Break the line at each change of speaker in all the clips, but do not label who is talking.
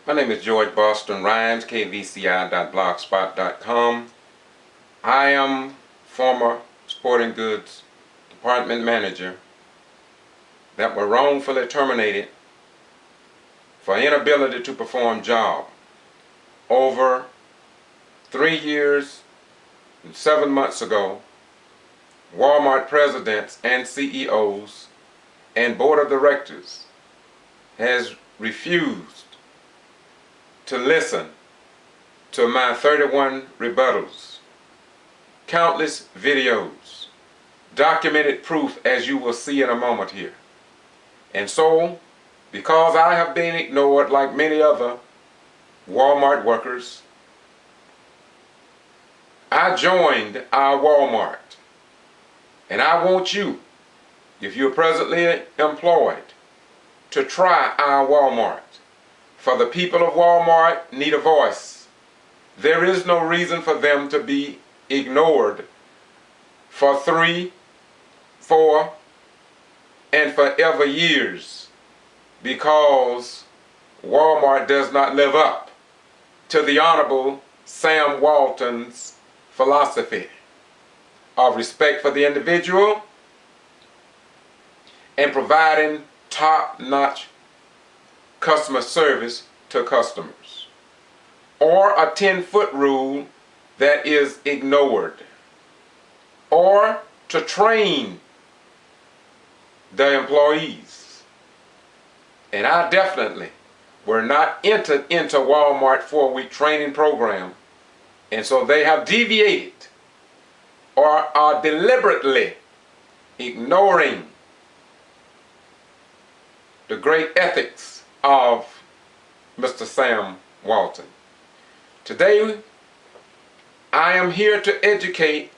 My name is George Boston Rhynes, kvci.blogspot.com. I am former sporting goods department manager that were wrongfully terminated for inability to perform job over 3 years and 7 months ago. Wal-Mart presidents and CEOs and board of directors has refused to listen to my 31 rebuttals, countless videos, documented proof, as you will see in a moment here. And so, because I have been ignored like many other Walmart workers, I joined our Walmart. And I want you, if you're presently employed, to try our Walmart. For the people of Walmart need a voice. There is no reason for them to be ignored for 3, 4, and forever years, because Walmart does not live up to the Honorable Sam Walton's philosophy of respect for the individual and providing top-notch customer service to customers, or a 10-foot rule that is ignored, or to train the employees. And I definitely were not entered into Walmart 4-week training program, and so they have deviated or are deliberately ignoring the great ethics of Mr. Sam Walton. Today, I am here to educate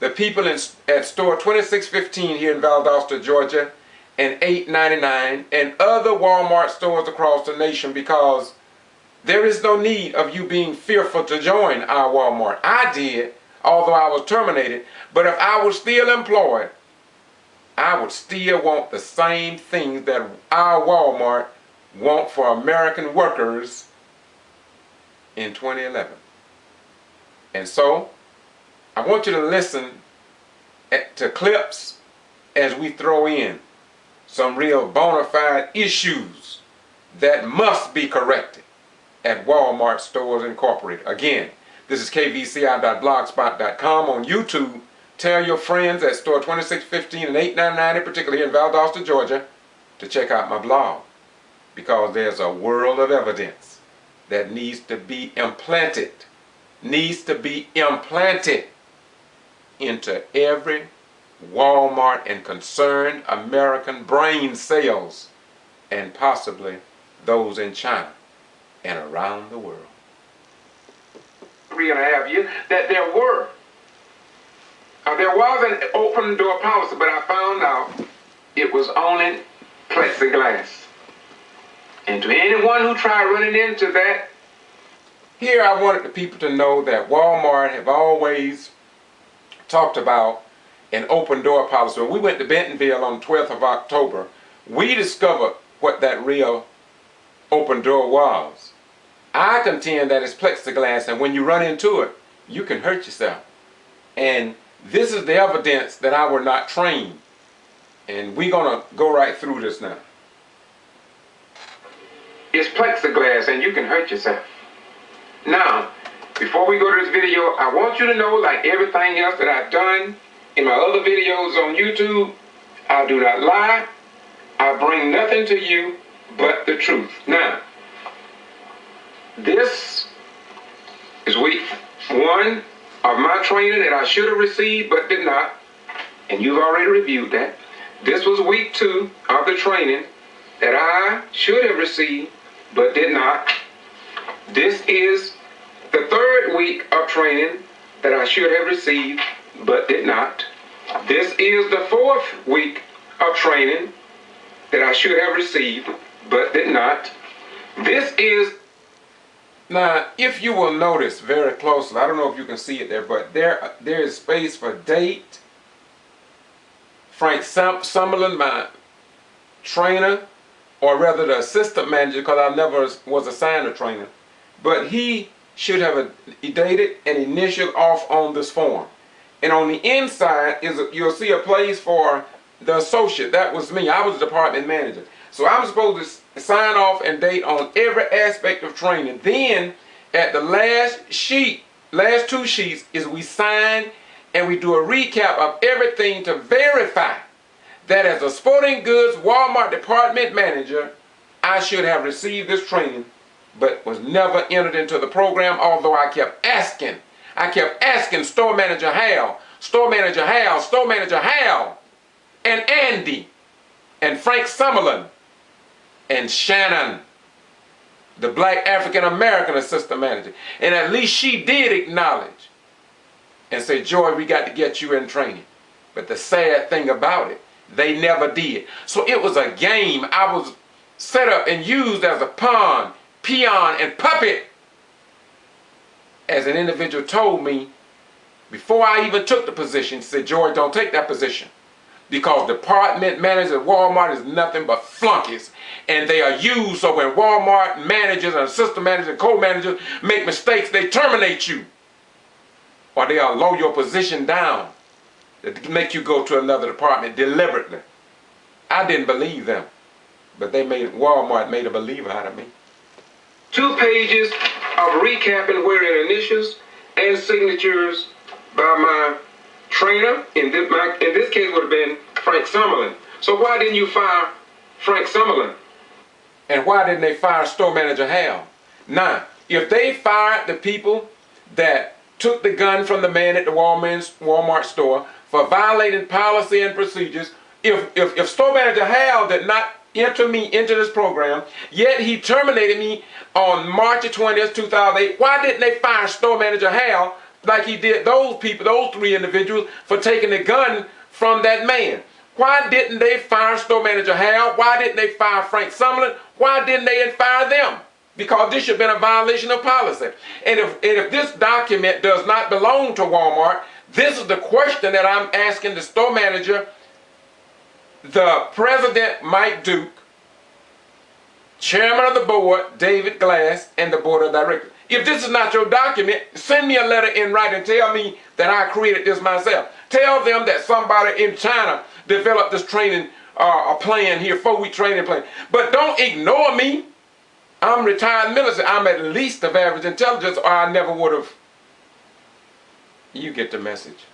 the people at store 2615 here in Valdosta, Georgia, and 899 and other Walmart stores across the nation, because there is no need of you being fearful to join our Walmart. I did, although I was terminated, but if I was still employed, I would still want the same things that our Walmart want for American workers in 2011. And so, I want you to listen to clips as we throw in some real bona fide issues that must be corrected at Walmart Stores Incorporated. Again, this is kvci.blogspot.com. On YouTube, tell your friends at store 2615 and 899, particularly here in Valdosta, Georgia, to check out my blog, because there's a world of evidence that needs to be implanted into every Walmart and concerned American brain cells, and possibly those in China and around the world. 3.5 years that there was an open door policy, but I found out it was only plexiglass. And to anyone who tried running into that, here I wanted the people to know that Walmart have always talked about an open door policy. When we went to Bentonville on 12th of October, we discovered what that real open door was. I contend that it's plexiglass, and when you run into it, you can hurt yourself. And this is the evidence that I were not trained. And we're going to go right through this now. It's plexiglass, and you can hurt yourself. Now, before we go to this video, I want you to know, like everything else that I've done in my other videos on YouTube, I do not lie. I bring nothing to you but the truth. Now, this is week 1 of my training that I should have received but did not, and you've already reviewed that. This was week 2 of the training that I should have received but did not. This is the 3rd week of training that I should have received but did not. This is the 4th week of training that I should have received but did not. This is, now if you will notice very closely, I don't know if you can see it there, but there is space for date. Frank Summerlin, my trainer, or rather the assistant manager, because I never was assigned a trainer, but he should have dated an initial off on this form. And on the inside you'll see a place for the associate. That was me. I was the department manager. So I'm supposed to sign off and date on every aspect of training. Then at the last two sheets is we sign and we do a recap of everything to verify that as a sporting goods Walmart department manager, I should have received this training, but was never entered into the program, although I kept asking. I kept asking store manager Hal, store manager Hal, store manager Hal, and Andy, and Frank Summerlin, and Shannon, the black African-American assistant manager. And at least she did acknowledge and say, Joy, we got to get you in training. But the sad thing about it, they never did. So it was a game. I was set up and used as a pawn, peon, and puppet. As an individual told me, before I even took the position, he said, George, don't take that position. Because department managers at Walmart is nothing but flunkies. And they are used, so when Walmart managers and assistant managers and co-managers make mistakes, they terminate you. Or they'll lower your position down to make you go to another department deliberately. I didn't believe them. But Walmart made a believer out of me. 2 pages of recapping wearing initials and signatures by my trainer. In this case would have been Frank Summerlin. So why didn't you fire Frank Summerlin? And why didn't they fire store manager Hal? Now, if they fired the people that took the gun from the man at the Walmart store for violating policy and procedures, if store manager Hal did not enter me into this program, yet he terminated me on March 20th, 2008, why didn't they fire store manager Hal like he did those people, those 3 individuals, for taking the gun from that man? Why didn't they fire store manager Hal? Why didn't they fire Frank Summerlin? Why didn't they fire them? Because this should have been a violation of policy. And if this document does not belong to Walmart, this is the question that I'm asking the store manager, the president, Mike Duke, chairman of the board, David Glass, and the board of directors. If this is not your document, send me a letter in writing and tell me that I created this myself. Tell them that somebody in China developed this training a plan here, 4-week training plan. But don't ignore me. I'm retired military. I'm at least of average intelligence, or I never would have. You get the message.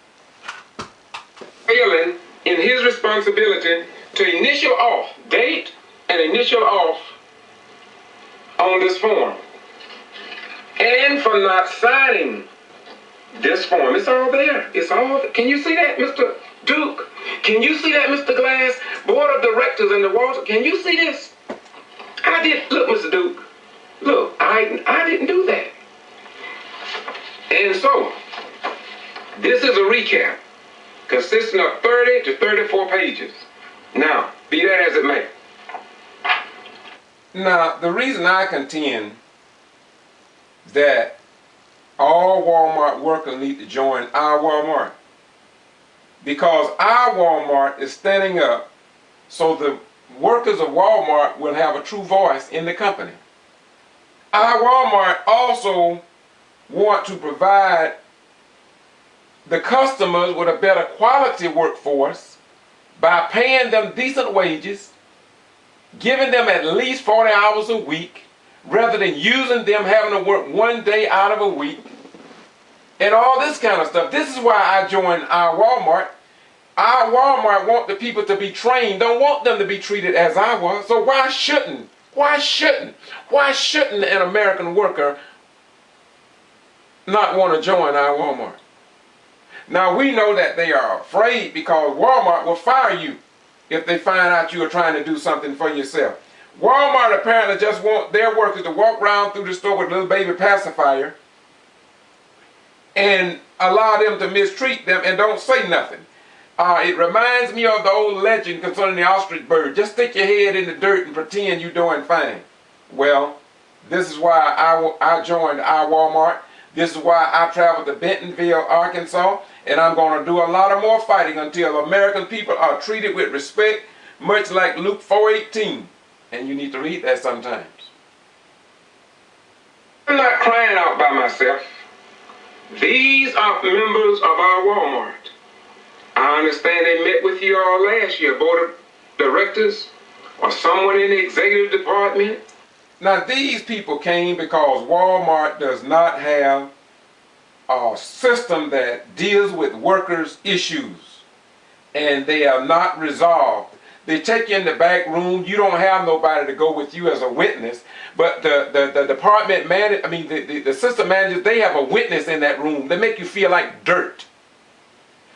Failing in his responsibility to initial off, date and initial off on this form. And for not signing this form. It's all there. It's all there. Can you see that, Mr. Duke? Can you see that, Mr. Glass? Board of directors and the Walter. Can you see this? I did. Look, Mr. Duke. Look, I didn't do that. And so, this is a recap consisting of 30 to 34 pages. Now, be that as it may. Now, the reason I contend that all Walmart workers need to join our Walmart, because our Walmart is standing up so the workers of Walmart will have a true voice in the company. Our Walmart also want to provide the customers with a better quality workforce by paying them decent wages, giving them at least 40 hours a week, rather than using them having to work 1 day out of a week, and all this kind of stuff. This is why I joined our Walmart. Our Walmart want the people to be trained, don't want them to be treated as I was. So why shouldn't an American worker not want to join our Walmart? Now we know that they are afraid because Walmart will fire you if they find out you are trying to do something for yourself. Walmart apparently just want their workers to walk around through the store with a little baby pacifier and allow them to mistreat them and don't say nothing. It reminds me of the old legend concerning the ostrich bird. Just stick your head in the dirt and pretend you're doing fine. Well, this is why I joined our Walmart. This is why I traveled to Bentonville, Arkansas, and I'm going to do a lot of more fighting until American people are treated with respect, much like Luke 4:18. And you need to read that sometimes. I'm not crying out by myself. These are members of our Walmart. I understand they met with you all last year, board of directors or someone in the executive department. Now these people came because Walmart does not have a system that deals with workers' issues, and they are not resolved. They take you in the back room. You don't have nobody to go with you as a witness, but the department manager, the system managers, they have a witness in that room. They make you feel like dirt.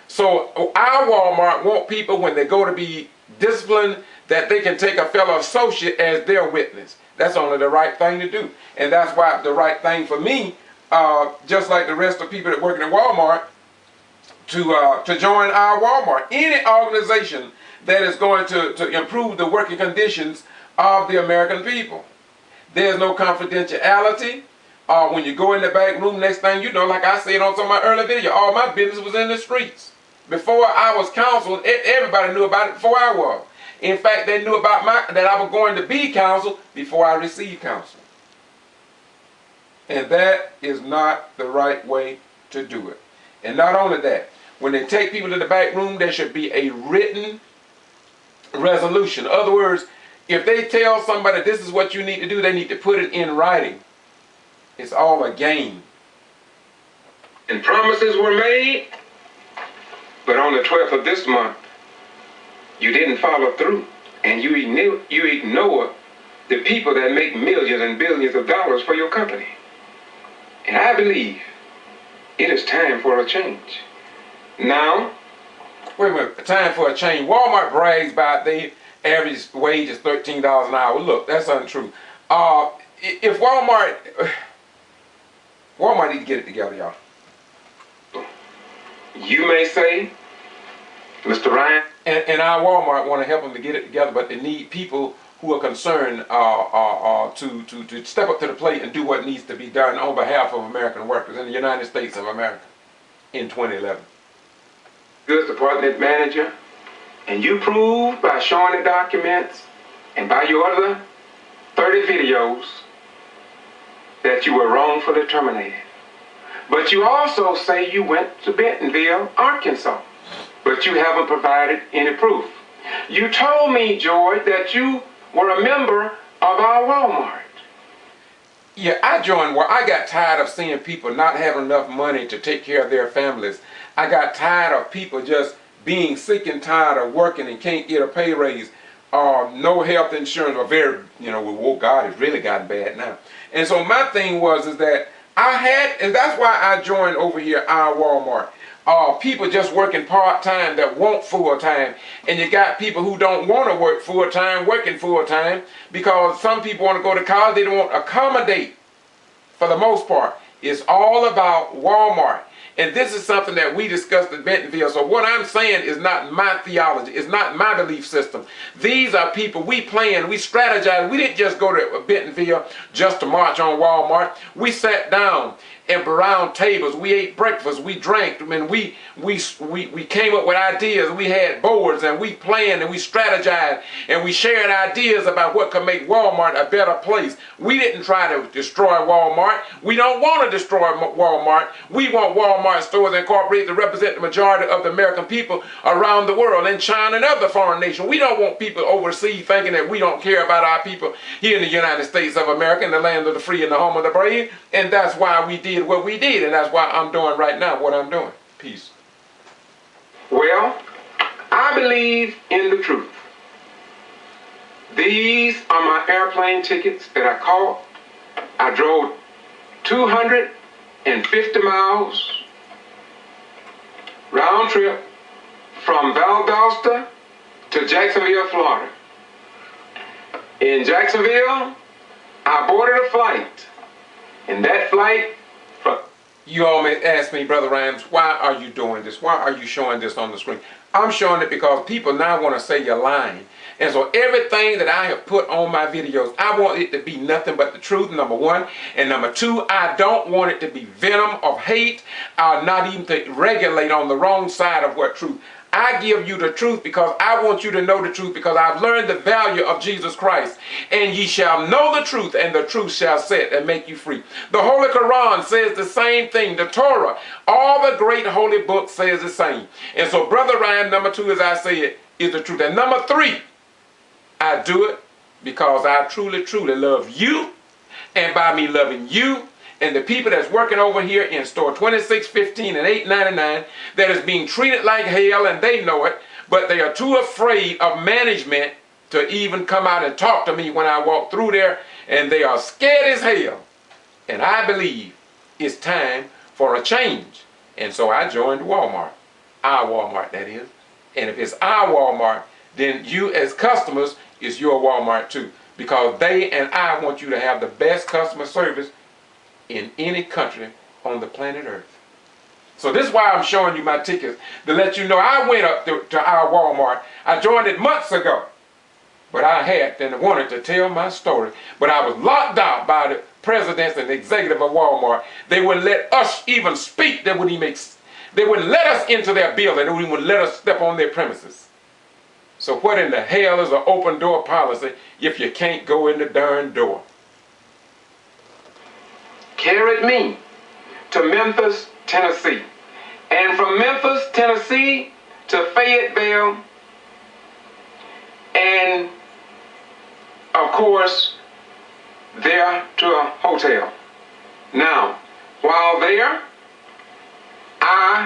So our Walmart want people, when they go to be disciplined, that they can take a fellow associate as their witness. That's only the right thing to do. And that's why the right thing for me, just like the rest of the people that work in Walmart, to join our Walmart. Any organization that is going to improve the working conditions of the American people. There's no confidentiality. When you go in the back room, next thing you know, like I said on some of my early videos, all my business was in the streets. Before I was counseled, everybody knew about it before I was. In fact, they knew about that I was going to be counseled before I received counsel. And that is not the right way to do it. And not only that, when they take people to the back room, there should be a written resolution. In other words, if they tell somebody this is what you need to do, they need to put it in writing. It's all a game. And promises were made, but on the 12th of this month, you didn't follow through, and you ignore the people that make millions and billions of dollars for your company. And I believe it is time for a change. Now, wait a minute, time for a change. Walmart brags about their average wage is $13 an hour. Look, that's untrue. If Walmart need to get it together, y'all. You may say, Mr. Ryan, and our Walmart want to help them to get it together, but they need people who are concerned to step up to the plate and do what needs to be done on behalf of American workers in the United States of America in 2011. Good department manager, and you proved by showing the documents and by your other 30 videos that you were wrongfully terminated. But you also say you went to Bentonville, Arkansas, but you haven't provided any proof. You told me, George, that you were a member of our Walmart. Yeah, I joined. Well, I got tired of seeing people not having enough money to take care of their families. I got tired of people just being sick and tired of working and can't get a pay raise, no health insurance, or very, well, God, it's really gotten bad now. And so my thing was that and that's why I joined over here our Walmart. People just working part-time that want full-time, and you got people who don't want to work full-time working full-time because some people want to go to college. They don't want to accommodate for the most part. It's all about Walmart. And this is something that we discussed at Bentonville. So what I'm saying is not my theology. It's not my belief system. These are people, we planned, we strategized. We didn't just go to Bentonville just to march on Walmart. We sat down and around tables. We ate breakfast. We drank. I mean, we came up with ideas. We had boards, and we planned, and we strategized, and we shared ideas about what could make Walmart a better place. We didn't try to destroy Walmart. We don't want to destroy Walmart. We want Walmart Stores Incorporated to represent the majority of the American people around the world, in China and other foreign nations. We don't want people overseas thinking that we don't care about our people here in the United States of America, in the land of the free and the home of the brave. And that's why we did what we did, and that's why I'm doing right now what I'm doing. Peace. Well, I believe in the truth. These are my airplane tickets that I caught. I drove 250 miles round trip from Valdosta to Jacksonville, Florida. In Jacksonville, I boarded a flight. And that flight, you all may ask me, Brother Rhynes, why are you doing this? Why are you showing this on the screen? I'm showing it because people now want to say you're lying. And so everything that I have put on my videos, I want it to be nothing but the truth, number one. And number two, I don't want it to be venom of hate, not even to regulate on the wrong side of what truth. I give you the truth because I want you to know the truth, because I've learned the value of Jesus Christ. And ye shall know the truth, and the truth shall set and make you free. The Holy Quran says the same thing. The Torah, all the great holy books says the same. And so, Brother Ryan, number 2, as I said, is the truth. And number 3, I do it because I truly, truly love you. And by me loving you and the people that's working over here in store 2615 and 899 that is being treated like hell, and they know it, but they are too afraid of management to even come out and talk to me when I walk through there, and they are scared as hell. And I believe it's time for a change. And so I joined Walmart. Our Walmart, that is. And if it's our Walmart, then you as customers, is your Walmart too. Because they and I want you to have the best customer service in any country on the planet Earth. So this is why I'm showing you my tickets, to let you know I went up to our Walmart. I joined it months ago. But I had and wanted to tell my story. But I was locked out by the presidents and the executive of Walmart. They wouldn't let us even speak. They wouldn't let us into their building. They wouldn't even let us step on their premises. So what in the hell is an open door policy if you can't go in the darn door? Carried me to Memphis, Tennessee. And from Memphis, Tennessee to Fayetteville, and of course there to a hotel. Now, while there, I